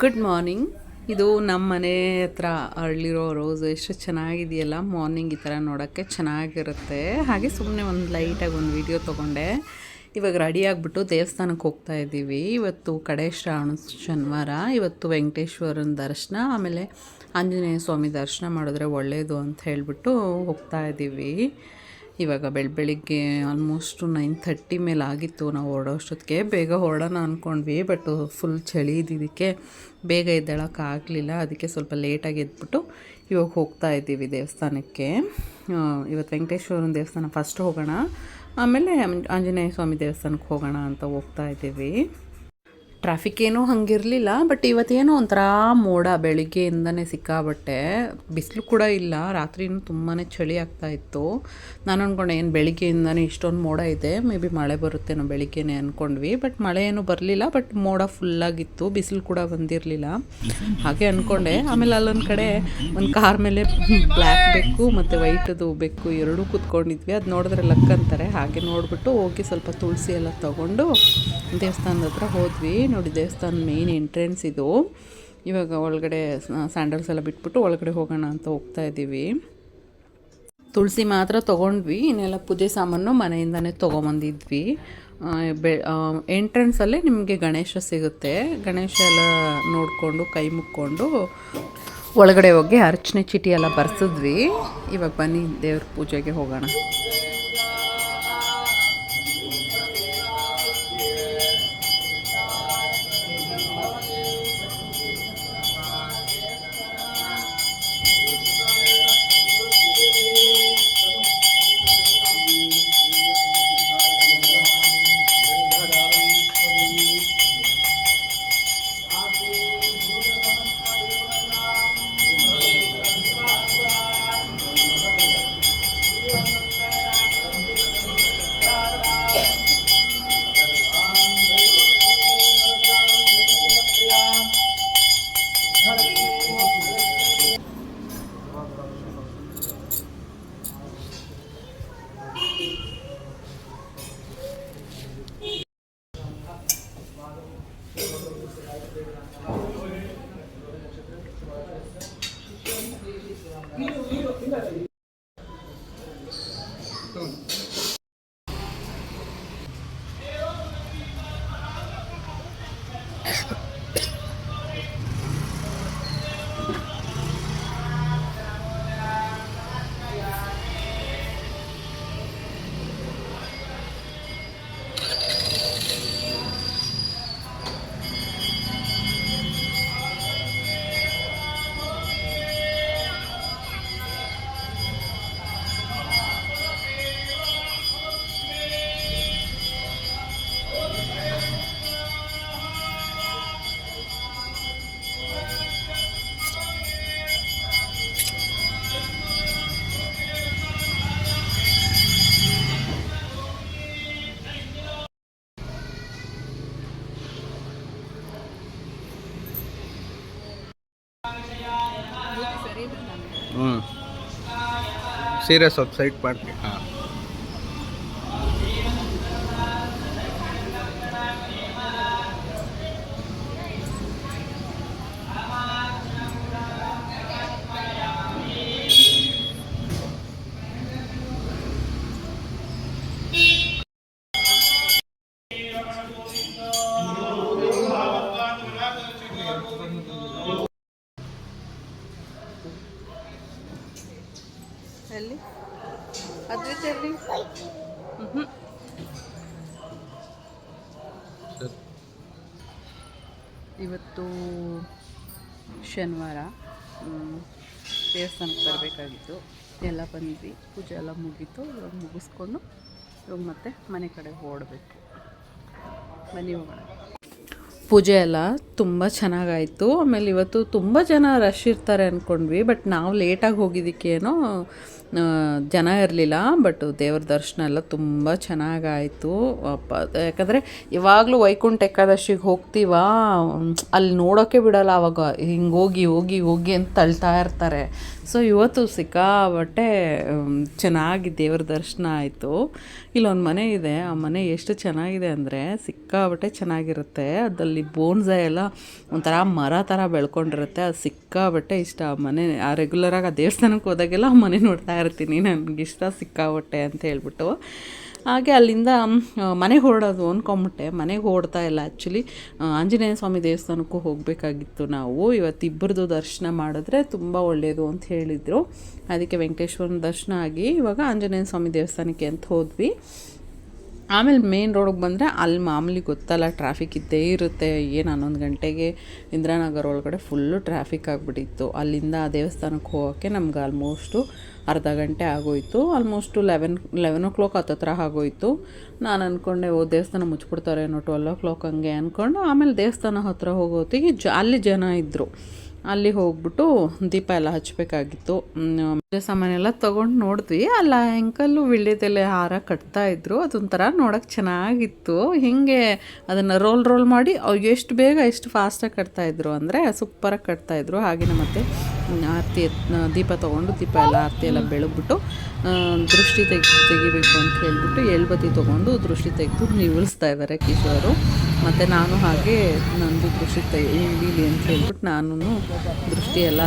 Good morning. ಇದು ನಮ್ಮ ಮನೆ ಹತ್ರ ಅರಳಿರೋ ರೋಸ್ ಎಷ್ಟು ಚೆನ್ನಾಗಿದೆಯಲ್ಲ. ಮಾರ್ನಿಂಗ್ ಈ ಥರ ನೋಡೋಕ್ಕೆ ಚೆನ್ನಾಗಿರುತ್ತೆ. ಹಾಗೆ ಸುಮ್ಮನೆ ಒಂದು ಲೈಟಾಗಿ ಒಂದು ವಿಡಿಯೋ ತೊಗೊಂಡೆ. ಇವಾಗ ರೆಡಿ ಆಗಿಬಿಟ್ಟು ದೇವಸ್ಥಾನಕ್ಕೆ ಹೋಗ್ತಾ ಇದ್ದೀವಿ. ಇವತ್ತು ಕಡೆ ಶ್ರಾವಣ ಶನಿವಾರ. ಇವತ್ತು ವೆಂಕಟೇಶ್ವರನ ದರ್ಶನ, ಆಮೇಲೆ ಆಂಜನೇಯ ಸ್ವಾಮಿ ದರ್ಶನ ಮಾಡಿದ್ರೆ ಒಳ್ಳೆಯದು ಅಂತ ಹೇಳಿಬಿಟ್ಟು ಹೋಗ್ತಾ ಇದ್ದೀವಿ. ಇವಾಗ ಬೆಳಗ್ಗೆ ಆಲ್ಮೋಸ್ಟು 9:30 ಮೇಲೆ ಆಗಿತ್ತು ನಾವು ಹೊರಡೋಷ್ಟೊತ್ತಿಗೆ. ಬೇಗ ಹೊರಡೋಣ ಅಂದ್ಕೊಂಡ್ವಿ, ಬಟ್ ಫುಲ್ ಚಳಿ ಇದ್ದಿದ್ದಕ್ಕೆ ಬೇಗ ಎದ್ದೇಳೋಕ್ಕಾಗಲಿಲ್ಲ. ಅದಕ್ಕೆ ಸ್ವಲ್ಪ ಲೇಟಾಗಿ ಎದ್ಬಿಟ್ಟು ಇವಾಗ ಹೋಗ್ತಾ ಇದ್ದೀವಿ ದೇವಸ್ಥಾನಕ್ಕೆ. ಇವತ್ತು ವೆಂಕಟೇಶ್ವರನ ದೇವಸ್ಥಾನ ಫಸ್ಟ್ ಹೋಗೋಣ, ಆಮೇಲೆ ಆಂಜನೇಯ ಸ್ವಾಮಿ ದೇವಸ್ಥಾನಕ್ಕೆ ಹೋಗೋಣ ಅಂತ ಹೋಗ್ತಾ ಇದ್ದೀವಿ. ಟ್ರಾಫಿಕ್ ಏನೂ ಹಂಗಿರಲಿಲ್ಲ, ಬಟ್ ಇವತ್ತೇನೋ ಒಂಥರ ಮೋಡ ಬೆಳಿಗ್ಗೆಯಿಂದನೇ ಸಿಕ್ಕಾಬಟ್ಟೆ. ಬಿಸಿಲು ಕೂಡ ಇಲ್ಲ. ರಾತ್ರಿನೂ ತುಂಬಾ ಚಳಿ ಆಗ್ತಾಯಿತ್ತು. ನಾನು ಅಂದ್ಕೊಂಡೆ ಏನು ಬೆಳಿಗ್ಗೆಯಿಂದನೇ ಇಷ್ಟೊಂದು ಮೋಡ ಇದೆ, ಮೇ ಬಿ ಮಳೆ ಬರುತ್ತೇನೋ ಬೆಳಿಗ್ಗೆನೇ ಅಂದ್ಕೊಂಡ್ವಿ. ಬಟ್ ಮಳೆ ಏನೂ ಬರಲಿಲ್ಲ, ಬಟ್ ಮೋಡ ಫುಲ್ಲಾಗಿತ್ತು, ಬಿಸಿಲು ಕೂಡ ಬಂದಿರಲಿಲ್ಲ. ಹಾಗೆ ಅಂದ್ಕೊಂಡೆ. ಆಮೇಲೆ ಅಲ್ಲೊಂದು ಕಡೆ ಒಂದು ಕಾರ್ ಮೇಲೆ ಬ್ಲ್ಯಾಕ್ ಬೆಕ್ಕು ಮತ್ತು ವೈಟದು ಬೆಕ್ಕು ಎರಡೂ ಕೂತ್ಕೊಂಡಿದ್ವಿ. ಅದು ನೋಡಿದ್ರೆ ಲಕ್ ಅಂತಾರೆ. ಹಾಗೆ ನೋಡಿಬಿಟ್ಟು ಹೋಗಿ ಸ್ವಲ್ಪ ತುಳಸಿ ಎಲ್ಲ ತೊಗೊಂಡು ದೇವಸ್ಥಾನದ ಹತ್ರ ಹೋದ್ವಿ. ನೋಡಿ, ದೇವಸ್ಥಾನದ ಮೇನ್ ಎಂಟ್ರೆನ್ಸ್ ಇದು. ಇವಾಗ ಒಳಗಡೆ ಸ್ಯಾಂಡಲ್ಸ್ ಎಲ್ಲ ಬಿಟ್ಬಿಟ್ಟು ಒಳಗಡೆ ಹೋಗೋಣ ಅಂತ ಹೋಗ್ತಾ ಇದ್ದೀವಿ. ತುಳಸಿ ಮಾತ್ರ ತೊಗೊಂಡ್ವಿ, ಇನ್ನೆಲ್ಲ ಪೂಜೆ ಸಾಮಾನು ಮನೆಯಿಂದನೇ ತೊಗೊಂಬಂದಿದ್ವಿ. ಎಂಟ್ರೆನ್ಸಲ್ಲೇ ನಿಮಗೆ ಗಣೇಶ ಸಿಗುತ್ತೆ. ಗಣೇಶ ಎಲ್ಲ ನೋಡಿಕೊಂಡು ಕೈ ಮುಕ್ಕೊಂಡು ಒಳಗಡೆ ಹೋಗಿ ಅರ್ಚನೆ ಚೀಟಿ ಎಲ್ಲ ಬರ್ಸಿದ್ವಿ. ಇವಾಗ ಬನ್ನಿ ದೇವ್ರ ಪೂಜೆಗೆ ಹೋಗೋಣ. ಸೀರಿಯಸ್ ವೆಬ್ಸೈಟ್ ಮಾಡ್ತೀವಿ. ಹಾಂ, ಎಲ್ಲಿ ಅದ್ವಿತೆಯಲ್ಲಿ ಇವತ್ತು ಶನಿವಾರ. ದೇವಸ್ಥಾನಕ್ಕೆ ಬರಬೇಕಾಗಿತ್ತು, ಎಲ್ಲ ಬಂದ್ವಿ. ಪೂಜೆ ಎಲ್ಲ ಮುಗೀತು. ಇವಾಗ ಮುಗಿಸ್ಕೊಂಡು ಇವಾಗ ಮತ್ತೆ ಮನೆ ಕಡೆ ಹೊರಡಬೇಕು. ಬನ್ನಿ ಹೋಗೋಣ. ಪೂಜೆ ಎಲ್ಲ ತುಂಬ ಚೆನ್ನಾಗಾಯಿತು. ಆಮೇಲೆ ಇವತ್ತು ತುಂಬ ಜನ ರಶ್ ಇರ್ತಾರೆ ಅಂದ್ಕೊಂಡ್ವಿ, ಬಟ್ ನಾವು ಲೇಟಾಗಿ ಹೋಗಿದ್ದಕ್ಕೇನೋ ಜನ ಇರಲಿಲ್ಲ. ಬಟ್ ದೇವ್ರ ದರ್ಶನ ಎಲ್ಲ ತುಂಬ ಚೆನ್ನಾಗಾಯಿತು. ಯಾಕಂದರೆ ಇವಾಗಲೂ ವೈಕುಂಠ ಏಕಾದಶಿಗೆ ಹೋಗ್ತೀವ, ಅಲ್ಲಿ ನೋಡೋಕ್ಕೆ ಬಿಡೋಲ್ಲ. ಆವಾಗ ಹಿಂಗೆ ಹೋಗಿ ಹೋಗಿ ಹೋಗಿ ಅಂತ ತಳ್ತಾ ಇರ್ತಾರೆ. ಸೊ ಇವತ್ತು ಸಿಕ್ಕಾಬಟ್ಟೆ ಚೆನ್ನಾಗಿ ದೇವ್ರ ದರ್ಶನ ಆಯಿತು. ಇಲ್ಲೊಂದು ಮನೆ ಇದೆ, ಆ ಮನೆ ಎಷ್ಟು ಚೆನ್ನಾಗಿದೆ ಅಂದರೆ ಸಿಕ್ಕಾಬಟ್ಟೆ ಚೆನ್ನಾಗಿರುತ್ತೆ. ಅದಲ್ಲಿ ಬೋನ್ಸೈ ಎಲ್ಲ ಒಂಥರ ಮರ ಥರ ಬೆಳ್ಕೊಂಡಿರುತ್ತೆ. ಅದು ಸಿಕ್ಕಾಬಟ್ಟೆ ಇಷ್ಟ ಆ ಮನೆ. ಆ ರೆಗ್ಯುಲರಾಗಿ ಆ ದೇವಸ್ಥಾನಕ್ಕೆ ಹೋದಾಗೆಲ್ಲ ಆ ಮನೆ ನೋಡ್ತಾ ಇರ್ತೀನಿ, ನನಗಿಷ್ಟ ಸಿಕ್ಕಾಬಟ್ಟೆ ಅಂತ ಹೇಳ್ಬಿಟ್ಟು. ಹಾಗೆ ಅಲ್ಲಿಂದ ಮನೆಗೆ ಹೊರಡೋದು ಅಂದ್ಕೊಂಬಿಟ್ಟೆ. ಮನೆಗೆ ಹೊರಡ್ತಾ ಇಲ್ಲ, ಆ್ಯಕ್ಚುಲಿ ಆಂಜನೇಯ ಸ್ವಾಮಿ ದೇವಸ್ಥಾನಕ್ಕೂ ಹೋಗಬೇಕಾಗಿತ್ತು ನಾವು. ಇವತ್ತಿಬ್ಬರದು ದರ್ಶನ ಮಾಡಿದ್ರೆ ತುಂಬ ಒಳ್ಳೆಯದು ಅಂತ ಹೇಳಿದರು. ಅದಕ್ಕೆ ವೆಂಕಟೇಶ್ವರನ ದರ್ಶನ ಆಗಿ ಇವಾಗ ಆಂಜನೇಯ ಸ್ವಾಮಿ ದೇವಸ್ಥಾನಕ್ಕೆ ಅಂತ ಹೋದ್ವಿ. ಆಮೇಲೆ ಮೇನ್ ರೋಡಿಗೆ ಬಂದರೆ ಅಲ್ಲಿ ಮಾಮೂಲಿ ಗೊತ್ತಲ್ಲ, ಟ್ರಾಫಿಕ್ ಇದ್ದೇ ಇರುತ್ತೆ. ಏನು 11 ಗಂಟೆಗೆ ಇಂದಿರಾನಗರ ಒಳಗಡೆ ಫುಲ್ಲು ಟ್ರಾಫಿಕ್ ಆಗಿಬಿಟ್ಟಿತ್ತು. ಅಲ್ಲಿಂದ ಆ ದೇವಸ್ಥಾನಕ್ಕೆ ಹೋಗೋಕ್ಕೆ ನಮ್ಗೆ ಆಲ್ಮೋಸ್ಟು ಅರ್ಧ ಗಂಟೆ ಆಗೋಯಿತು. ಆಲ್ಮೋಸ್ಟು 11 o'clock ಹತ್ತತ್ರ ಆಗೋಯಿತು. ನಾನು ಅಂದ್ಕೊಂಡೆ ದೇವಸ್ಥಾನ ಮುಚ್ಚಿಬಿಡ್ತಾರೇನೋ 12 o'clock ಹಂಗೆ ಅಂದ್ಕೊಂಡು. ಆಮೇಲೆ ದೇವಸ್ಥಾನ ಹತ್ತಿರ ಹೋಗೋತ್ತಿಗೆ ಅಲ್ಲಿ ಜನ ಇದ್ದರು. ಅಲ್ಲಿ ಹೋಗ್ಬಿಟ್ಟು ದೀಪ ಎಲ್ಲ ಹಚ್ಚಬೇಕಾಗಿತ್ತು. ಪೂಜೆ ಸಾಮಾನೆಲ್ಲ ತೊಗೊಂಡು ನೋಡಿದ್ವಿ. ಅಲ್ಲ ಅಂಕಲ್ಲು ವೀಳ್ಯದೆಲೆ ಹಾರ ಕಟ್ತಾಯಿದ್ರು. ಅದೊಂಥರ ನೋಡೋಕ್ಕೆ ಚೆನ್ನಾಗಿತ್ತು. ಹೀಗೆ ಅದನ್ನು ರೋಲ್ ಮಾಡಿ ಎಷ್ಟು ಬೇಗ ಎಷ್ಟು ಫಾಸ್ಟಾಗಿ ಕಟ್ತಾಯಿದ್ರು ಅಂದರೆ ಸೂಪರಾಗಿ ಕಟ್ತಾಯಿದ್ರು. ಹಾಗೆಯೇ ಮತ್ತು ಆರತಿ ದೀಪ ತೊಗೊಂಡು ದೀಪ ಎಲ್ಲ ಆರತಿ ಎಲ್ಲ ಬೆಳಗ್ಬಿಟ್ಟು ದೃಷ್ಟಿ ತೆಗಿಬೇಕು ಅಂತ ಹೇಳ್ಬಿಟ್ಟು ಎಳ್ಬತ್ತಿ ತೊಗೊಂಡು ದೃಷ್ಟಿ ತೆಗೆದು ನಿಲ್ಲಿಸ್ತಾ ಇದ್ದಾರೆ ಕಿಶೋರು. ಮತ್ತು ನಾನು ಹಾಗೆ ನಂದು ದೃಷ್ಟಿ ಇಳೀಲಿ ಅಂತ ಹೇಳ್ಬಿಟ್ಟು ನಾನು ದೃಷ್ಟಿ ಎಲ್ಲ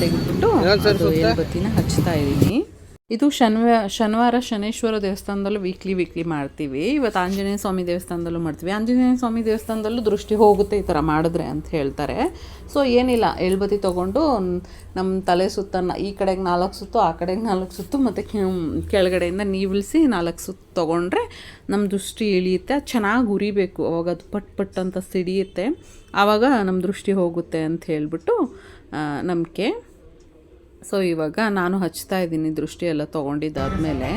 ತೆಗೆದ್ಬಿಟ್ಟು ಎಳ್ಬತ್ತಿನ ಹಚ್ತಾ ಇದ್ದೀನಿ. ಇದು ಶನಿವಾರ ಶನೇಶ್ವರ ದೇವಸ್ಥಾನದಲ್ಲೂ ವೀಕ್ಲಿ ಮಾಡ್ತೀವಿ. ಇವತ್ತು ಆಂಜನೇಯ ಸ್ವಾಮಿ ದೇವಸ್ಥಾನದಲ್ಲೂ ಮಾಡ್ತೀವಿ. ಆಂಜನೇಯ ಸ್ವಾಮಿ ದೇವಸ್ಥಾನದಲ್ಲೂ ದೃಷ್ಟಿ ಹೋಗುತ್ತೆ ಈ ಥರ ಮಾಡಿದ್ರೆ ಅಂತ ಹೇಳ್ತಾರೆ. ಸೊ ಏನಿಲ್ಲ, ಎಳ್ಬತ್ತಿ ತೊಗೊಂಡು ನಮ್ಮ ತಲೆ ಸುತ್ತ ಈ ಕಡೆಗೆ 4 ಸುತ್ತು, ಆ ಕಡೆಗೆ 4 ಸುತ್ತು, ಮತ್ತು ಕೆಳಗಡೆಯಿಂದ ನೀವಿಳಿಸಿ 4 ಸುತ್ತು ತೊಗೊಂಡ್ರೆ ನಮ್ಮ ದೃಷ್ಟಿ ಇಳಿಯುತ್ತೆ. ಅದು ಚೆನ್ನಾಗಿ ಉರಿಬೇಕು, ಅವಾಗ ಅದು ಪಟ್ ಅಂತ ಸಿಡಿಯುತ್ತೆ. ಆವಾಗ ನಮ್ಮ ದೃಷ್ಟಿ ಹೋಗುತ್ತೆ ಅಂತ ಹೇಳ್ಬಿಟ್ಟು ನಂಬಿಕೆ. ಸೊ ಇವಾಗ ನಾನು ಹಚ್ತಾ ಇದ್ದೀನಿ ದೃಷ್ಟಿ ಎಲ್ಲ ತೊಗೊಂಡಿದ್ದಾದಮೇಲೆ.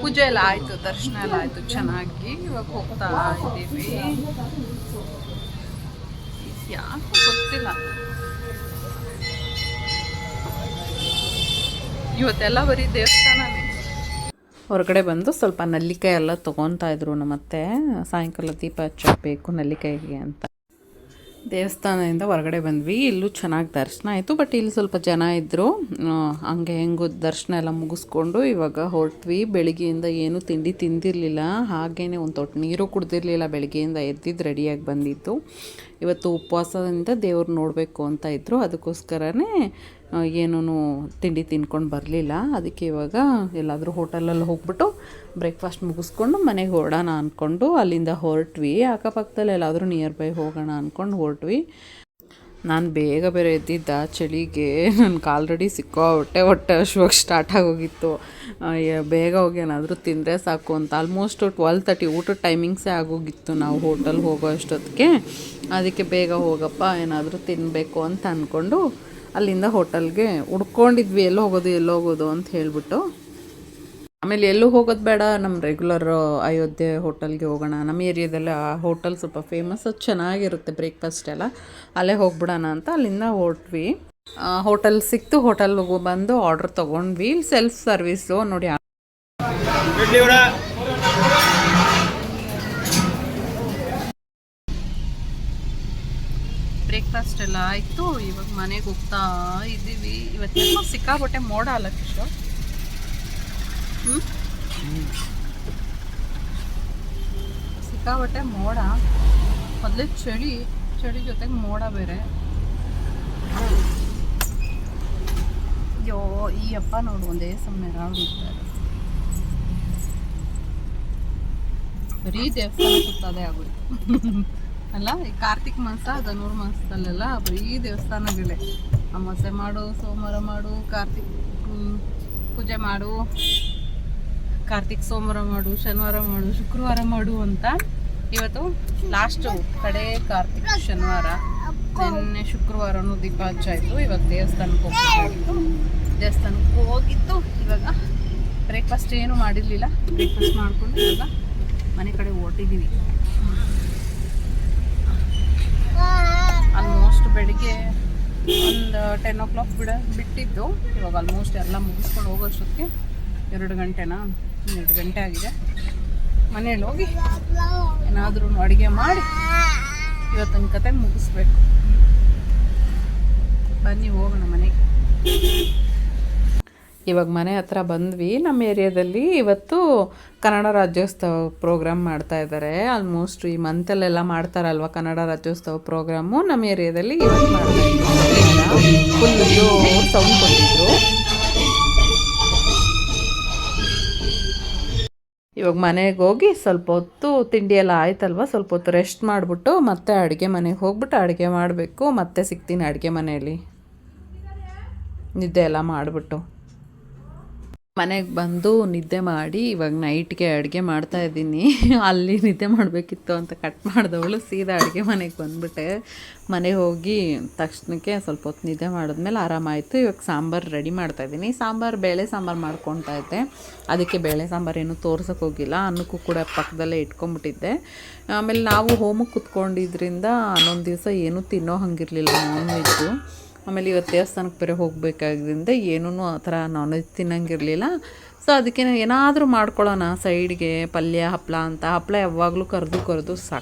ಪೂಜೆ ಎಲ್ಲ ಆಯಿತು, ದರ್ಶನ ಎಲ್ಲ ಆಯಿತು ಚೆನ್ನಾಗಿ. ಇವಾಗ ಹೋಗ್ತಾ ಇದ್ದೀವಿ. ಯಾಕೋ ಗೊತ್ತಿಲ್ಲ, ಇವತ್ತೆಲ್ಲ ಬರೀ ದೇವಸ್ಥಾನನೇ. ಹೊರಗಡೆ ಬಂದು ಸ್ವಲ್ಪ ನೆಲ್ಲಿಕಾಯಿ ಎಲ್ಲ ತೊಗೊತಾ ಇದ್ರು ನಮ್ಮತ್ತೆ. ಸಾಯಂಕಾಲ ದೀಪ ಹಚ್ಚಬೇಕು ನೆಲ್ಲಿಕಾಯಿಗೆ ಅಂತ. ದೇವಸ್ಥಾನದಿಂದ ಹೊರಗಡೆ ಬಂದ್ವಿ. ಇಲ್ಲೂ ಚೆನ್ನಾಗಿ ದರ್ಶನ ಆಯಿತು, ಬಟ್ ಇಲ್ಲಿ ಸ್ವಲ್ಪ ಜನ ಇದ್ದರು. ಹಂಗೆ ಹೆಂಗೋ ದರ್ಶನ ಎಲ್ಲ ಮುಗಿಸ್ಕೊಂಡು ಇವಾಗ ಹೊರಟ್ವಿ. ಬೆಳಿಗ್ಗೆಯಿಂದ ಏನೂ ತಿಂಡಿ ತಿಂದಿರಲಿಲ್ಲ, ಹಾಗೇ ಒಂದು ತೊಟ್ಟು ನೀರು ಕುಡ್ದಿರಲಿಲ್ಲ. ಬೆಳಗ್ಗೆಯಿಂದ ಎದ್ದಿದ್ದು ರೆಡಿಯಾಗಿ ಬಂದಿತ್ತು. ಇವತ್ತು ಉಪವಾಸದಿಂದ ದೇವ್ರು ನೋಡಬೇಕು ಅಂತ ಇದ್ದರು, ಅದಕ್ಕೋಸ್ಕರನೇ ಏನೂ ತಿಂಡಿ ತಿನ್ಕೊಂಡು ಬರಲಿಲ್ಲ. ಅದಕ್ಕೆ ಇವಾಗ ಎಲ್ಲಾದರೂ ಹೋಟೆಲಲ್ಲಿ ಹೋಗ್ಬಿಟ್ಟು ಬ್ರೇಕ್ಫಾಸ್ಟ್ ಮುಗಿಸ್ಕೊಂಡು ಮನೆಗೆ ಹೊರಡೋಣ ಅಂದ್ಕೊಂಡು ಅಲ್ಲಿಂದ ಹೊರಟ್ವಿ. ಅಕ್ಕಪಕ್ಕದಲ್ಲಿ ಎಲ್ಲಾದರೂ ನಿಯರ್ ಬೈ ಹೋಗೋಣ ಅಂದ್ಕೊಂಡು ಹೊರಟ್ವಿ. ನಾನು ಬೇಗ ಬೇರೆ ಎದ್ದಿದ್ದ ಚಳಿಗೆ. ನನಗೆ ಆಲ್ರೆಡಿ ಹೊಟ್ಟೆ ಹಶ್ವಾಗಿ ಸ್ಟಾರ್ಟ್ ಆಗೋಗಿತ್ತು. ಬೇಗ ಹೋಗಿ ಏನಾದರೂ ತಿಂದರೆ ಸಾಕು ಅಂತ. ಆಲ್ಮೋಸ್ಟ್ 12:30 ಊಟದ ಟೈಮಿಂಗ್ಸೇ ಆಗೋಗಿತ್ತು ನಾವು ಹೋಟೆಲ್ಗೆ ಹೋಗೋ ಅಷ್ಟೊತ್ತಿಗೆ. ಅದಕ್ಕೆ ಬೇಗ ಹೋಗಪ್ಪ ಏನಾದರೂ ತಿನ್ನಬೇಕು ಅಂತ ಅಂದ್ಕೊಂಡು ಅಲ್ಲಿಂದ ಹೋಟೆಲ್ಗೆ ಹುಡ್ಕೊಂಡಿದ್ವಿ, ಎಲ್ಲೋ ಹೋಗೋದು ಅಂತ ಹೇಳಿಬಿಟ್ಟು. ಆಮೇಲೆ ಎಲ್ಲೂ ಹೋಗೋದು ಬೇಡ, ನಮ್ಮ ರೆಗ್ಯುಲರ್ ಅಯೋಧ್ಯೆ ಹೋಟೆಲ್ಗೆ ಹೋಗೋಣ. ನಮ್ಮ ಏರಿಯಾದಲ್ಲಿ ಆ ಹೋಟೆಲ್ ಸ್ವಲ್ಪ ಫೇಮಸ್, ಅದು ಚೆನ್ನಾಗಿರುತ್ತೆ ಬ್ರೇಕ್ಫಾಸ್ಟ್ ಎಲ್ಲ. ಅಲ್ಲೇ ಹೋಗ್ಬಿಡೋಣ ಅಂತ ಅಲ್ಲಿಂದ ಹೊರಟ್ವಿ. ಹೋಟೆಲ್ ಸಿಕ್ತು, ಹೋಟೆಲ್ಗೆ ಬಂದು ಆರ್ಡ್ರ್ ತೊಗೊಂಡ್ವಿ. ಇಲ್ಲಿ ಸೆಲ್ಫ್ ಸರ್ವೀಸು ನೋಡಿ. ಎಲ್ಲ ಆಯಿತು. ಇವಾಗ ಮನೆಗೆ ಹೋಗ್ತಾ ಇದ್ದೀವಿ. ಇವತ್ತು ಸಿಕ್ಕಾಪಟ್ಟೆ ಮೋಡ ಅಲ್ಲ ಕಿಶೋರ್? ಸಿಕ್ಕಾಪಟ್ಟೆ ಮೋಡ. ಮೊದಲೇ ಚಳಿ ಜೊತೆಗೆ ಮೋಡ ಬೇರೆ. ಅಯ್ಯೋ ಈ ಅಪ್ಪ ನೋಡು ಒಂದೇ ಸಮಯ ರಾಡಿದ್ದಾರೆ. ಬರೀ ದೇವಸ್ಥಾನ ಸುತ್ತದೇ ಆಗೋದು ಅಲ್ಲ. ಈ ಕಾರ್ತಿಕ್ ಮಾಸ ಧನುರ್ ಮಾಸದಲ್ಲೆಲ್ಲ ಬರೀ ದೇವಸ್ಥಾನಗಳೇ. ಅಮಾವಾಸ್ಯೆ ಮಾಡು, ಸೋಮವಾರ ಮಾಡು, ಕಾರ್ತಿಕ್ ಪೂಜೆ ಮಾಡು, ಕಾರ್ತಿಕ್ ಸೋಮವಾರ ಮಾಡು, ಶನಿವಾರ ಮಾಡು, ಶುಕ್ರವಾರ ಮಾಡು ಅಂತ. ಇವತ್ತು ಲಾಸ್ಟ್ ಕಡೆ ಕಾರ್ತಿಕ್ ಶನಿವಾರ, ನಿನ್ನೆ ಶುಕ್ರವಾರನೂ ದೀಪ ಹಚ್ಚಾಯಿತು. ಇವಾಗ ದೇವಸ್ಥಾನಕ್ಕೆ ಹೋಗಿತ್ತು. ಇವಾಗ ಬ್ರೇಕ್ಫಾಸ್ಟ್ ಏನು ಮಾಡಿರಲಿಲ್ಲ. ಬ್ರೇಕ್ಫಾಸ್ಟ್ ಮಾಡಿಕೊಂಡು ಇವಾಗ ಮನೆ ಕಡೆ ಹೊರಟಿದ್ದೀವಿ. ಆಲ್ಮೋಸ್ಟ್ ಬೆಳಿಗ್ಗೆ ಒಂದು 10 o'clock ಬಿಟ್ಟಿದ್ದು. ಇವಾಗ ಆಲ್ಮೋಸ್ಟ್ ಎಲ್ಲ ಮುಗಿಸ್ಕೊಂಡು ಹೋಗೋಷ್ಟೊತ್ತಿಗೆ 2 ಗಂಟೆನಾ, 2 ಗಂಟೆ ಆಗಿದೆ. ಮನೇಲಿ ಹೋಗಿ ಏನಾದರೂ ಅಡುಗೆ ಮಾಡಿ ಇವತ್ತಿನ ಕತೆ ಮುಗಿಸ್ಬೇಕು. ಬನ್ನಿ ಹೋಗೋಣ ಮನೆಗೆ. ಇವಾಗ ಮನೆ ಹತ್ರ ಬಂದ್ವಿ. ನಮ್ಮ ಏರಿಯಾದಲ್ಲಿ ಇವತ್ತು ಕನ್ನಡ ರಾಜ್ಯೋತ್ಸವ ಪ್ರೋಗ್ರಾಮ್ ಮಾಡ್ತಾ ಇದ್ದಾರೆ. ಆಲ್ಮೋಸ್ಟ್ ಈ ಮಂತಲ್ಲೆಲ್ಲ ಮಾಡ್ತಾರಲ್ವ ಕನ್ನಡ ರಾಜ್ಯೋತ್ಸವ ಪ್ರೋಗ್ರಾಮು. ನಮ್ಮ ಏರಿಯಾದಲ್ಲಿ ಇವತ್ತು ಮಾಡ್ತಾ ಇದ್ದಾರೆ. ಫುಲ್ ಸೌಂಡ್ ಕೊಟ್ಟಿದ್ರು. ಇವಾಗ ಮನೆಗೆ ಹೋಗಿ ಸ್ವಲ್ಪ ಹೊತ್ತು ತಿಂಡಿ ಎಲ್ಲ ಆಯ್ತಲ್ವ, ಸ್ವಲ್ಪ ಹೊತ್ತು ರೆಸ್ಟ್ ಮಾಡಿಬಿಟ್ಟು ಮತ್ತೆ ಅಡುಗೆ ಮನೆಗೆ ಹೋಗ್ಬಿಟ್ಟು ಅಡುಗೆ ಮಾಡಬೇಕು. ಮತ್ತೆ ಸಿಗ್ತೀನಿ ಅಡುಗೆ ಮನೆಯಲ್ಲಿ ನಿದ್ದೆ ಎಲ್ಲ ಮಾಡಿಬಿಟ್ಟು. ಮನೆಗೆ ಬಂದು ನಿದ್ದೆ ಮಾಡಿ ಇವಾಗ ನೈಟ್ಗೆ ಅಡುಗೆ ಮಾಡ್ತಾಯಿದ್ದೀನಿ. ಅಲ್ಲಿ ನಿದ್ದೆ ಮಾಡಬೇಕಿತ್ತು ಅಂತ ಕಟ್ ಮಾಡಿದವಳು ಸೀದಾ ಅಡುಗೆ ಮನೆಗೆ ಬಂದುಬಿಟ್ಟೆ. ಮನೆಗೆ ಹೋಗಿ ತಕ್ಷಣಕ್ಕೆ ಸ್ವಲ್ಪ ಹೊತ್ತು ನಿದ್ದೆ ಮಾಡಿದ್ಮೇಲೆ ಆರಾಮಾಯಿತು. ಇವಾಗ ಸಾಂಬಾರು ರೆಡಿ ಮಾಡ್ತಾಯಿದ್ದೀನಿ. ಬೇಳೆ ಸಾಂಬಾರು ಮಾಡ್ಕೊತಾ ಇದ್ದೆ. ಅದಕ್ಕೆ ಬೇಳೆ ಸಾಂಬಾರು ಏನೂ ತೋರ್ಸೋಕೆ ಹೋಗಿಲ್ಲ. ಅನ್ನಕ್ಕೂ ಕೂಡ ಪಕ್ಕದಲ್ಲೇ ಇಟ್ಕೊಂಡ್ಬಿಟ್ಟಿದ್ದೆ. ಆಮೇಲೆ ನಾವು ಹೋಮಕ್ಕೆ ಕುತ್ಕೊಂಡಿದ್ರಿಂದ ಹನ್ನೊಂದು ದಿವಸ ಏನೂ ತಿನ್ನೋ ಹಂಗಿರಲಿಲ್ಲ ನಾನ್ ವೆಜ್ಜು. ಆಮೇಲೆ ಇವತ್ತು ದೇವಸ್ಥಾನಕ್ಕೆ ಬೇರೆ ಹೋಗಬೇಕಾದ್ರಿಂದ ಏನೂ ಆ ಥರ ನಾನ್ ವೆಜ್ ತಿನ್ನಂಗಿರಲಿಲ್ಲ. ಸೊ ಅದಕ್ಕೆ ಏನಾದರೂ ಮಾಡ್ಕೊಳ್ಳೋಣ ಸೈಡ್ಗೆ ಪಲ್ಯ ಹಪ್ಪಳ ಅಂತ. ಹಪ್ಪಳ ಯಾವಾಗಲೂ ಕರೆದು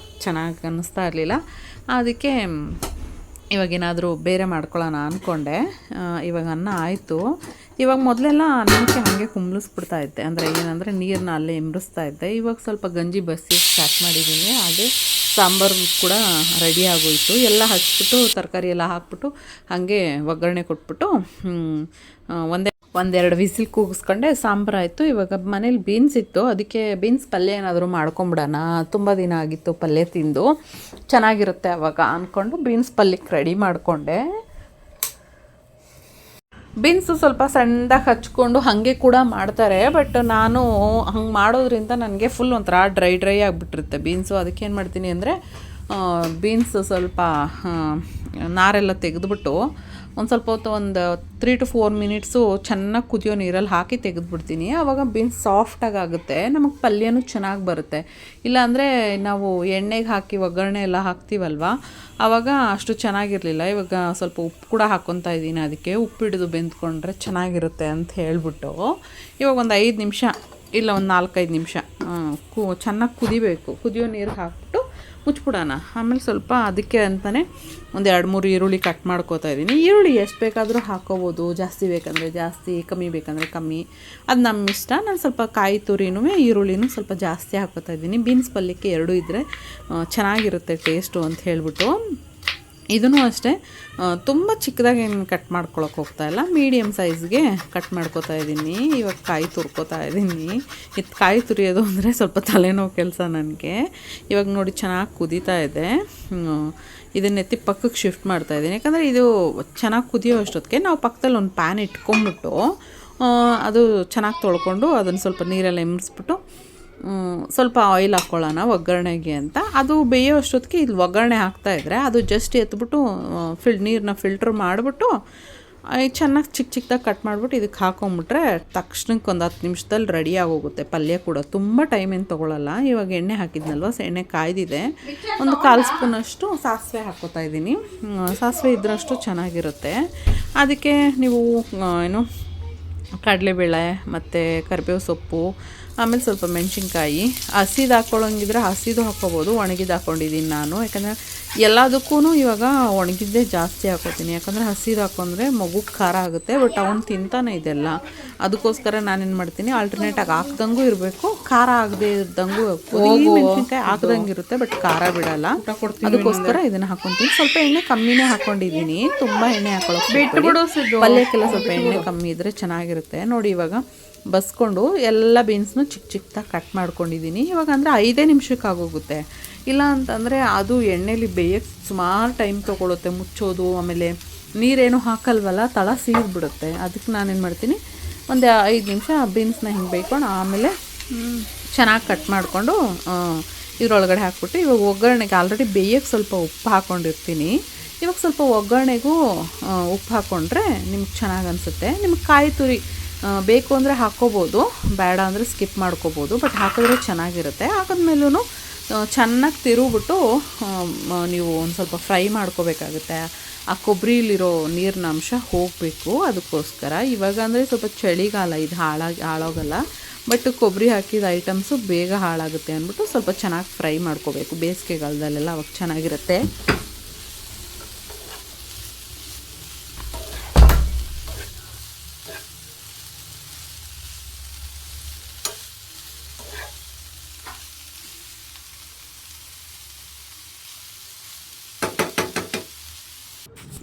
ಚೆನ್ನಾಗಿ ಅನ್ನಿಸ್ತಾ ಇರಲಿಲ್ಲ. ಅದಕ್ಕೆ ಇವಾಗೇನಾದರೂ ಬೇರೆ ಮಾಡ್ಕೊಳ್ಳೋಣ ಅಂದ್ಕೊಂಡೆ. ಇವಾಗ ಅನ್ನ ಆಯಿತು. ಇವಾಗ ಮೊದಲೆಲ್ಲ ಅನ್ನಕ್ಕೆ ಹಾಗೆ ಕುಂಬ್ಳಿಸ್ಬಿಡ್ತಾ ಇದ್ದೆ. ಅಂದರೆ ಏನಂದರೆ ನೀರನ್ನ ಅಲ್ಲೇ ಇಂಬ್ರಿಸ್ತಾ ಇದ್ದೆ. ಇವಾಗ ಸ್ವಲ್ಪ ಗಂಜಿ ಬಸಿ ಸ್ಟಾರ್ಟ್ ಮಾಡಿದ್ದೀನಿ. ಹಾಗೆ ಸಾಂಬಾರು ಕೂಡ ರೆಡಿ ಆಗೋಯಿತು. ಎಲ್ಲ ಹಚ್ಬಿಟ್ಟು ತರಕಾರಿ ಎಲ್ಲ ಹಾಕ್ಬಿಟ್ಟು ಹಾಗೆ ಒಗ್ಗರಣೆ ಕೊಟ್ಬಿಟ್ಟು ಒಂದೆರಡು ವಿಸಿಲ್ ಕೂಗಿಸ್ಕೊಂಡೆ. ಸಾಂಬಾರು ಆಯಿತು. ಇವಾಗ ಮನೇಲಿ ಬೀನ್ಸ್ ಇತ್ತು. ಅದಕ್ಕೆ ಬೀನ್ಸ್ ಪಲ್ಯ ಏನಾದರೂ ಮಾಡ್ಕೊಂಬಿಡೋಣ, ತುಂಬ ದಿನ ಆಗಿತ್ತು ಪಲ್ಯ ತಿಂದು, ಚೆನ್ನಾಗಿರುತ್ತೆ ಅವಾಗ ಅಂದ್ಕೊಂಡು ಬೀನ್ಸ್ ಪಲ್ಯಕ್ಕೆ ರೆಡಿ ಮಾಡಿಕೊಂಡೆ. ಬೀನ್ಸು ಸ್ವಲ್ಪ ಸಣ್ಣದಾಗಿ ಹಚ್ಕೊಂಡು ಹಾಗೆ ಕೂಡ ಮಾಡ್ತಾರೆ. ಬಟ್ ನಾನು ಹಂಗೆ ಮಾಡೋದ್ರಿಂದ ನನಗೆ ಫುಲ್ ಒಂಥರ ಡ್ರೈ ಆಗಿಬಿಟ್ಟಿರುತ್ತೆ ಬೀನ್ಸು. ಅದಕ್ಕೆ ಏನು ಮಾಡ್ತೀನಿ ಅಂದರೆ ಬೀನ್ಸ್ ಸ್ವಲ್ಪ ನಾರೆಲ್ಲ ತೆಗೆದುಬಿಟ್ಟು ಒಂದು ಸ್ವಲ್ಪ ಹೊತ್ತು ಒಂದು 3 to 4 minutes ಚೆನ್ನಾಗಿ ಕುದಿಯೋ ನೀರಲ್ಲಿ ಹಾಕಿ ತೆಗೆದುಬಿಡ್ತೀನಿ. ಆವಾಗ ಬೀನ್ಸ್ ಸಾಫ್ಟಾಗಿ ಆಗುತ್ತೆ, ನಮಗೆ ಪಲ್ಯನೂ ಚೆನ್ನಾಗಿ ಬರುತ್ತೆ. ಇಲ್ಲಾಂದರೆ ನಾವು ಎಣ್ಣೆಗೆ ಹಾಕಿ ಒಗ್ಗರಣೆ ಎಲ್ಲ ಹಾಕ್ತೀವಲ್ವ, ಆವಾಗ ಅಷ್ಟು ಚೆನ್ನಾಗಿರಲಿಲ್ಲ. ಇವಾಗ ಸ್ವಲ್ಪ ಉಪ್ಪು ಕೂಡ ಹಾಕ್ಕೊತಾ ಇದ್ದೀನಿ. ಅದಕ್ಕೆ ಉಪ್ಪು ಹಿಡಿದು ಬೆಂದ್ಕೊಂಡ್ರೆ ಚೆನ್ನಾಗಿರುತ್ತೆ ಅಂತ ಹೇಳ್ಬಿಟ್ಟು ಇವಾಗ ಒಂದು 5 ನಿಮಿಷ ಇಲ್ಲ ಒಂದು 4-5 ನಿಮಿಷ ಚೆನ್ನಾಗಿ ಕುದಿಬೇಕು. ಕುದಿಯೋ ನೀರು ಹಾಕ್ಬಿಟ್ಟು ಮುಚ್ಬಿಡೋಣ. ಆಮೇಲೆ ಸ್ವಲ್ಪ ಅದಕ್ಕೆ ಅಂತಲೇ ಒಂದು 2-3 ಈರುಳ್ಳಿ ಕಟ್ ಮಾಡ್ಕೋತಾ ಇದ್ದೀನಿ. ಈರುಳ್ಳಿ ಎಷ್ಟು ಬೇಕಾದರೂ ಹಾಕ್ಕೋಬೋದು, ಜಾಸ್ತಿ ಬೇಕಂದರೆ ಜಾಸ್ತಿ, ಕಮ್ಮಿ ಬೇಕಂದರೆ ಕಮ್ಮಿ, ಅದು ನಮ್ಮ ಇಷ್ಟ. ನಾನು ಸ್ವಲ್ಪ ಕಾಯಿ ತುರಿನೂ ಈರುಳ್ಳಿನೂ ಸ್ವಲ್ಪ ಜಾಸ್ತಿ ಹಾಕ್ಕೋತಾ ಇದ್ದೀನಿ. ಬೀನ್ಸ್ ಪಲ್ಯಕ್ಕೆ 2 ಇದ್ದರೆ ಚೆನ್ನಾಗಿರುತ್ತೆ ಟೇಸ್ಟು ಅಂತ ಹೇಳ್ಬಿಟ್ಟು. ಇದೂ ಅಷ್ಟೇ ತುಂಬ ಚಿಕ್ಕದಾಗಿ ಏನು ಕಟ್ ಮಾಡ್ಕೊಳಕ್ಕೆ ಹೋಗ್ತಾಯಿಲ್ಲ, ಮೀಡಿಯಮ್ ಸೈಜ್ಗೆ ಕಟ್ ಮಾಡ್ಕೋತಾ ಇದ್ದೀನಿ. ಇವಾಗ ಕಾಯಿ ತುರ್ಕೋತಾ ಇದ್ದೀನಿ. ಇದು ಕಾಯಿ ತುರಿಯೋದು ಅಂದರೆ ಸ್ವಲ್ಪ ತಲೆನೋವು ಕೆಲಸ ನನಗೆ. ಇವಾಗ ನೋಡಿ ಚೆನ್ನಾಗಿ ಕುದೀತಾ ಇದೆ. ಇದನ್ನೆತ್ತಿ ಪಕ್ಕಕ್ಕೆ ಶಿಫ್ಟ್ ಮಾಡ್ತಾಯಿದ್ದೀನಿ. ಯಾಕಂದರೆ ಇದು ಚೆನ್ನಾಗಿ ಕುದಿಯೋ ಅಷ್ಟೊತ್ತಿಗೆ ನಾವು ಪಕ್ಕದಲ್ಲಿ ಒಂದು ಪ್ಯಾನ್ ಇಟ್ಕೊಂಡ್ಬಿಟ್ಟು ಅದು ಚೆನ್ನಾಗಿ ತೊಳ್ಕೊಂಡು ಅದನ್ನು ಸ್ವಲ್ಪ ನೀರೆಲ್ಲ ಇಂಬ್ರಿಸ್ಬಿಟ್ಟು ಸ್ವಲ್ಪ ಆಯಿಲ್ ಹಾಕ್ಕೊಳ್ಳೋಣ ಒಗ್ಗರಣೆಗೆ ಅಂತ. ಅದು ಬೇಯೋ ಅಷ್ಟೊತ್ತಿಗೆ ಇಲ್ಲಿ ಒಗ್ಗರಣೆ ಹಾಕ್ತಾಯಿದ್ರೆ ಅದು ಜಸ್ಟ್ ಎತ್ಬಿಟ್ಟು ನೀರನ್ನ ಫಿಲ್ಟ್ರ್ ಮಾಡಿಬಿಟ್ಟು ಚೆನ್ನಾಗಿ ಚಿಕ್ಕದಾಗಿ ಕಟ್ ಮಾಡಿಬಿಟ್ಟು ಇದಕ್ಕೆ ಹಾಕೊಂಬಿಟ್ರೆ ತಕ್ಷಣಕ್ಕೆ ಒಂದು 10 ನಿಮಿಷದಲ್ಲಿ ರೆಡಿ ಆಗೋಗುತ್ತೆ. ಪಲ್ಯ ಕೂಡ ತುಂಬ ಟೈಮ್ ಏನು ತೊಗೊಳ್ಳಲ್ಲ. ಇವಾಗ ಎಣ್ಣೆ ಹಾಕಿದ್ನಲ್ವ, ಎಣ್ಣೆ ಕಾಯ್ದಿದೆ. ಒಂದು 1/4 ಸ್ಪೂನಷ್ಟು ಸಾಸಿವೆ ಹಾಕ್ಕೋತಾ ಇದ್ದೀನಿ. ಸಾಸಿವೆ ಇದ್ರಷ್ಟು ಚೆನ್ನಾಗಿರುತ್ತೆ. ಅದಕ್ಕೆ ನೀವು ಕಡಲೆಬೇಳೆ ಮತ್ತು ಕರಿಬೇವು ಸೊಪ್ಪು ಆಮೇಲೆ ಸ್ವಲ್ಪ ಮೆಣಸಿನ್ಕಾಯಿ. ಹಸಿದು ಹಾಕ್ಕೊಳ್ಳೋಂಗಿದ್ರೆ ಹಸಿದು ಹಾಕ್ಕೋಬೋದು, ಒಣಗಿದ್ದು ಹಾಕ್ಕೊಂಡಿದ್ದೀನಿ ನಾನು. ಯಾಕಂದರೆ ಎಲ್ಲದಕ್ಕೂ ಇವಾಗ ಒಣಗಿದ್ದೇ ಜಾಸ್ತಿ ಹಾಕ್ಕೋತೀನಿ. ಯಾಕಂದರೆ ಹಸಿದು ಹಾಕೊಂಡ್ರೆ ಮಗುಗೆ ಖಾರ ಆಗುತ್ತೆ, ಬಟ್ ಅವ್ನು ತಿಂತಾನೆ ಇದೆಲ್ಲ. ಅದಕ್ಕೋಸ್ಕರ ನಾನೇನು ಮಾಡ್ತೀನಿ, ಆಲ್ಟರ್ನೇಟಾಗಿ ಹಾಕ್ದಂಗೂ ಇರಬೇಕು, ಖಾರ ಆಗದೆ ಇದ್ದಂಗೂ ಮೆಣಸಿನ್ಕಾಯಿ ಹಾಕ್ದಂಗೆ ಇರುತ್ತೆ, ಬಟ್ ಖಾರ ಬಿಡಲ್ಲ. ಅದಕ್ಕೋಸ್ಕರ ಇದನ್ನು ಹಾಕ್ಕೊತೀನಿ. ಸ್ವಲ್ಪ ಎಣ್ಣೆ ಕಮ್ಮಿನೇ ಹಾಕ್ಕೊಂಡಿದ್ದೀನಿ, ತುಂಬ ಎಣ್ಣೆ ಹಾಕೊಳ್ಳೋಕೆ ಪಲ್ಯಕ್ಕೆಲ್ಲ ಸ್ವಲ್ಪ ಎಣ್ಣೆ ಕಮ್ಮಿ ಇದ್ದರೆ ಚೆನ್ನಾಗಿರುತ್ತೆ. ನೋಡಿ ಇವಾಗ ಬಸ್ಕೊಂಡು ಎಲ್ಲ ಬೀನ್ಸ್ನು ಚಿಕ್ಕ ಚಿಕ್ಕದಾಗಿ ಕಟ್ ಮಾಡ್ಕೊಂಡಿದ್ದೀನಿ. ಇವಾಗ ಅಂದರೆ 5 ನಿಮಿಷಕ್ಕೆ ಆಗೋಗುತ್ತೆ. ಇಲ್ಲ ಅಂತಂದರೆ ಅದು ಎಣ್ಣೆಲಿ ಬೇಯಕ್ಕೆ ಸುಮಾರು ಟೈಮ್ ತೊಗೊಳುತ್ತೆ, ಮುಚ್ಚೋದು. ಆಮೇಲೆ ನೀರೇನು ಹಾಕಲ್ವಲ್ಲ, ತಳ ಸೀದ್ಬಿಡುತ್ತೆ. ಅದಕ್ಕೆ ನಾನೇನು ಮಾಡ್ತೀನಿ, ಒಂದು 5 ನಿಮಿಷ ಬೀನ್ಸ್ನ ಹಿಂಗೆ ಬೇಯ್ಕೊಂಡು ಆಮೇಲೆ ಚೆನ್ನಾಗಿ ಕಟ್ ಮಾಡಿಕೊಂಡು ಇದರೊಳಗಡೆ ಹಾಕ್ಬಿಟ್ಟು ಇವಾಗ ಒಗ್ಗರಣೆಗೆ ಆಲ್ರೆಡಿ ಬೇಯಕ್ಕೆ ಸ್ವಲ್ಪ ಉಪ್ಪು ಹಾಕ್ಕೊಂಡಿರ್ತೀನಿ. ಇವಾಗ ಸ್ವಲ್ಪ ಒಗ್ಗರಣೆಗೂ ಉಪ್ಪು ಹಾಕ್ಕೊಂಡ್ರೆ ನಿಮ್ಗೆ ಚೆನ್ನಾಗಿ ಅನಿಸುತ್ತೆ. ನಿಮ್ಗೆ ಕಾಯಿ ತುರಿ ಬೇಕು ಅಂದರೆ ಹಾಕ್ಕೋಬೋದು, ಬೇಡ ಅಂದರೆ ಸ್ಕಿಪ್ ಮಾಡ್ಕೋಬೋದು, ಬಟ್ ಹಾಕಿದ್ರೆ ಚೆನ್ನಾಗಿರುತ್ತೆ. ಹಾಕಿದ್ಮೇಲೂ ಚೆನ್ನಾಗಿ ತಿರುಗಿಬಿಟ್ಟು ನೀವು ಒಂದು ಸ್ವಲ್ಪ ಫ್ರೈ ಮಾಡ್ಕೋಬೇಕಾಗುತ್ತೆ. ಆ ಕೊಬ್ಬರಿಲಿರೋ ನೀರಿನ ಅಂಶ ಹೋಗಬೇಕು. ಅದಕ್ಕೋಸ್ಕರ ಇವಾಗ ಅಂದರೆ ಸ್ವಲ್ಪ ಚಳಿಗಾಲ, ಇದು ಹಾಳಾಗಲ್ಲ, ಬಟ್ ಕೊಬ್ಬರಿ ಹಾಕಿದ ಐಟಮ್ಸು ಬೇಗ ಹಾಳಾಗುತ್ತೆ ಅಂದ್ಬಿಟ್ಟು ಸ್ವಲ್ಪ ಚೆನ್ನಾಗಿ ಫ್ರೈ ಮಾಡ್ಕೋಬೇಕು. ಬೇಸಿಗೆಗಾಲದಲ್ಲೆಲ್ಲ ಅವಾಗ ಚೆನ್ನಾಗಿರುತ್ತೆ.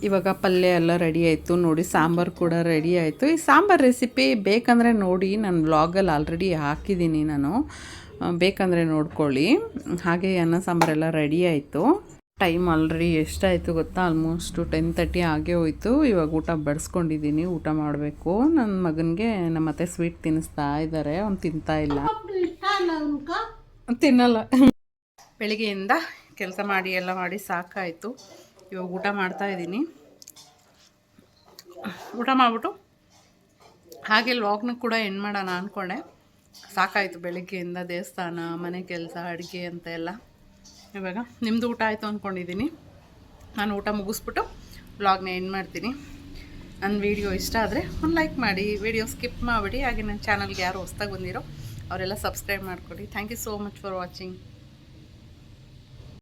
ಇವಾಗ ಪಲ್ಯ ಎಲ್ಲ ರೆಡಿ ಆಯಿತು ನೋಡಿ, ಸಾಂಬಾರು ಕೂಡ ರೆಡಿ ಆಯಿತು. ಈ ಸಾಂಬಾರು ರೆಸಿಪಿ ಬೇಕಂದರೆ ನೋಡಿ, ನಾನು ವ್ಲಾಗಲ್ಲಿ ಆಲ್ರೆಡಿ ಹಾಕಿದ್ದೀನಿ, ನಾನು ಬೇಕಂದರೆ ನೋಡ್ಕೊಳ್ಳಿ. ಹಾಗೆ ಅನ್ನ ಸಾಂಬಾರೆಲ್ಲ ರೆಡಿ ಆಯಿತು. ಟೈಮ್ ಆಲ್ರೆಡಿ ಎಷ್ಟಾಯಿತು ಗೊತ್ತಾ, ಆಲ್ಮೋಸ್ಟು 10:30 ಆಗೇ ಹೋಯಿತು. ಇವಾಗ ಊಟ ಬಡಿಸ್ಕೊಂಡಿದ್ದೀನಿ, ಊಟ ಮಾಡಬೇಕು. ನನ್ನ ಮಗನಿಗೆ ನಮ್ಮ ಅತ್ತೆ ಸ್ವೀಟ್ ತಿನ್ನಿಸ್ತಾ ಇದ್ದಾರೆ, ಅವ್ನು ತಿಂತಾ ಇಲ್ಲ, ತಿನ್ನಲ್ಲ. ಬೆಳಿಗ್ಗೆಯಿಂದ ಕೆಲಸ ಮಾಡಿ ಎಲ್ಲ ಮಾಡಿ ಸಾಕಾಯಿತು. ಇವಾಗ ಊಟ ಮಾಡ್ತಾಯಿದ್ದೀನಿ. ಊಟ ಮಾಡಿಬಿಟ್ಟು ಹಾಗೆ ವ್ಲಾಗ್ನ ಕೂಡ ಎಂಡ್ ಮಾಡೋಣ ಅಂದ್ಕೊಂಡೆ. ಸಾಕಾಯಿತು ಬೆಳಿಗ್ಗೆಯಿಂದ, ದೇವಸ್ಥಾನ, ಮನೆ ಕೆಲಸ, ಅಡುಗೆ ಅಂತ ಎಲ್ಲ. ಇವಾಗ ನಿಮ್ಮದು ಊಟ ಆಯಿತು ಅಂದ್ಕೊಂಡಿದ್ದೀನಿ. ನಾನು ಊಟ ಮುಗಿಸ್ಬಿಟ್ಟು ವ್ಲಾಗ್ನ ಎಂಡ್ ಮಾಡ್ತೀನಿ. ನನ್ನ ವೀಡಿಯೋ ಇಷ್ಟ ಆದರೆ ಒಂದು ಲೈಕ್ ಮಾಡಿ, ವೀಡಿಯೋ ಸ್ಕಿಪ್ ಮಾಡಿಬಿಡಿ. ಹಾಗೆ ನನ್ನ ಚಾನಲ್ಗೆ ಯಾರು ಹೊಸ್ದಾಗಿ ಬಂದಿರೋ ಅವರೆಲ್ಲ ಸಬ್ಸ್ಕ್ರೈಬ್ ಮಾಡ್ಕೊಳ್ಳಿ. Thank you so much for watching.